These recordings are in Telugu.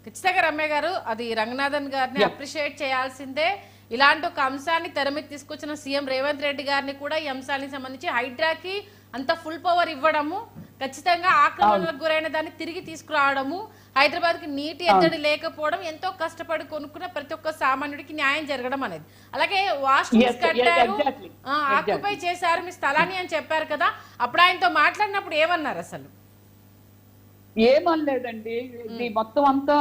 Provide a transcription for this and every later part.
ఖచ్చితంగా రమ్య గారు, అది రంగనాథన్ గారిని అప్రిషియేట్ చేయాల్సిందే. ఇలాంటి ఒక అంశాన్ని తెర మీద తీసుకొచ్చిన సీఎం రేవంత్ రెడ్డి గారిని కూడా ఈ అంశానికి సంబంధించి హైడ్రాకి అంత ఫుల్ పవర్ ఇవ్వడము, ఖచ్చితంగా ఆక్రమణలకు గురైన దాన్ని తిరిగి తీసుకురావడము, హైదరాబాద్ కి నీటి ఎద్దడి లేకపోవడం, ఎంతో కష్టపడి కొనుక్కున్న ప్రతి ఒక్క సామాన్యుడికి న్యాయం జరగడం అనేది. అలాగే వాష్రూమ్స్ కట్టారు, ఆక్యుపై చేశారు మీ స్థలాన్ని అని చెప్పారు కదా, అప్పుడు ఆయనతో మాట్లాడినప్పుడు ఏమన్నారు? అసలు ఏమనలేదండి. ఇది మొత్తం అంతా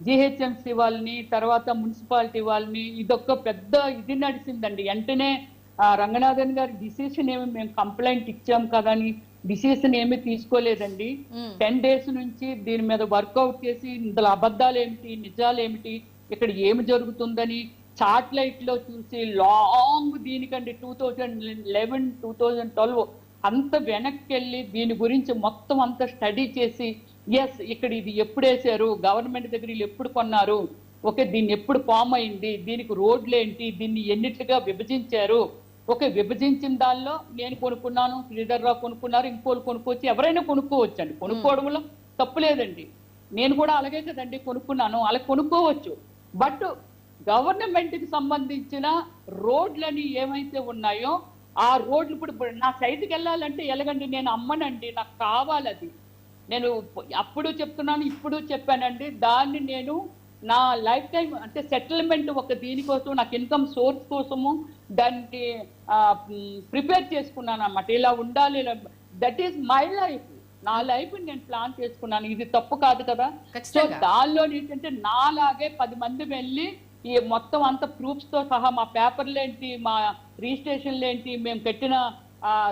జిహెచ్ఎంసీ వాళ్ళని, తర్వాత మున్సిపాలిటీ వాళ్ళని, ఇదొక పెద్ద ఇది నడిచిందండి. వెంటనే రంగనాథన్ గారి డిసిషన్ ఏమి మేము కంప్లైంట్ ఇచ్చాం కదా అని డిసిషన్ ఏమి తీసుకోలేదండి. 10 days నుంచి దీని మీద వర్కౌట్ చేసి ఇందులో అబద్ధాలు ఏమిటి, నిజాలు ఏమిటి, ఇక్కడ ఏమి జరుగుతుందని చాట్లైట్ లో చూసి లాంగ్ దీనికండి 2011, 2012 అంత వెనక్కి వెళ్ళి దీని గురించి మొత్తం అంతా స్టడీ చేసి, ఎస్ ఇక్కడ ఇది ఎప్పుడు వేసారు, గవర్నమెంట్ దగ్గర వీళ్ళు ఎప్పుడు కొన్నారు, ఓకే దీన్ని ఎప్పుడు ఫామ్ అయింది, దీనికి రోడ్లు ఏంటి, దీన్ని ఎన్నిట్లుగా విభజించారు, ఓకే విభజించిన దానిలో నేను కొనుక్కున్నాను, శ్రీధర్రావు కొనుక్కున్నారు, ఇంకోళ్ళు కొనుక్కోవచ్చు, ఎవరైనా కొనుక్కోవచ్చు అండి. కొనుక్కోవడంలో తప్పు లేదండి. నేను కూడా అలాగే కదండి కొనుక్కున్నాను, అలా కొనుక్కోవచ్చు. బట్ గవర్నమెంట్కి సంబంధించిన రోడ్లని ఏమైతే ఉన్నాయో ఆ రోడ్లు ఇప్పుడు నా సైట్కి వెళ్ళాలంటే ఎలాగండి, నేను అమ్మనండి, నాకు కావాలి అది. నేను అప్పుడు చెప్తున్నాను, ఇప్పుడు చెప్పానండి, దాన్ని నేను నా లైఫ్ టైం అంటే సెటిల్మెంట్ ఒక దీనికోసం, నాకు ఇన్కమ్ సోర్స్ కోసము దాన్ని ప్రిపేర్ చేసుకున్నాను అన్నమాట. ఇలా ఉండాలి, దట్ ఈస్ మై లైఫ్, నా లైఫ్ నేను ప్లాన్ చేసుకున్నాను. ఇది తప్పు కాదు కదా. సో దానిలో ఏంటంటే నాలాగే 10 మంది వెళ్ళి ఈ మొత్తం అంత ప్రూఫ్స్ తో సహా, మా పేపర్లు ఏంటి, మా రిజిస్ట్రేషన్లు ఏంటి, మేము కట్టిన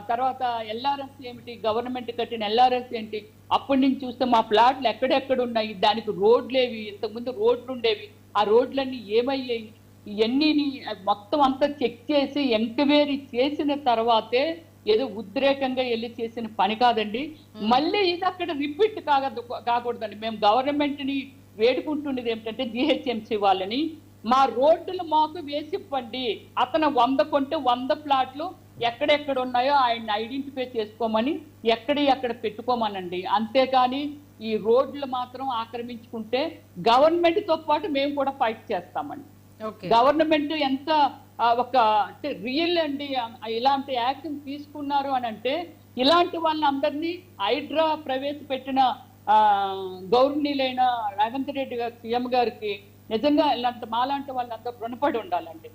తర్వాత ఎల్ఆర్ఎస్ ఏమిటి, గవర్నమెంట్ కట్టిన ఎల్ఆర్ఎస్ ఏంటి, అప్పటి నుంచి చూస్తే మా ప్లాట్లు ఎక్కడెక్కడ ఉన్నాయి, దానికి రోడ్లేవి, ఇంతకుముందు రోడ్లు ఉండేవి, ఆ రోడ్లన్నీ ఏమయ్యాయి, ఇవన్నీ మొత్తం అంతా చెక్ చేసి ఎంక్వైరీ చేసిన తర్వాతే ఏదో ఉద్రేకంగా వెళ్ళి చేసిన పని కాదండి. మళ్ళీ ఇది అక్కడ రిపీట్ కాకూడదండి. మేము గవర్నమెంట్ ని వేడుకుంటున్నది ఏమిటంటే జిహెచ్ఎంసీ వాళ్ళని, మా రోడ్డులు మాకు వేసివ్వండి, అతను 100 కొంటే 100 ప్లాట్లు ఎక్కడెక్కడ ఉన్నాయో ఆయన ఐడెంటిఫై చేసుకోమని ఎక్కడ పెట్టుకోమనండి. అంతేకాని ఈ రోడ్లు మాత్రం ఆక్రమించుకుంటే గవర్నమెంట్ తో పాటు మేము కూడా ఫైట్ చేస్తామండి. గవర్నమెంట్ ఎంత ఒక రియల్ అండి ఇలాంటి యాక్షన్ తీసుకున్నారు అని అంటే, ఇలాంటి వాళ్ళందరినీ హైడ్రా ప్రవేశపెట్టిన గౌరవనీయులైన రేవంత్ రెడ్డి గారు సీఎం గారికి నిజంగా ఇలాంటి మాలాంటి వాళ్ళందరూ రుణపడి ఉండాలండి.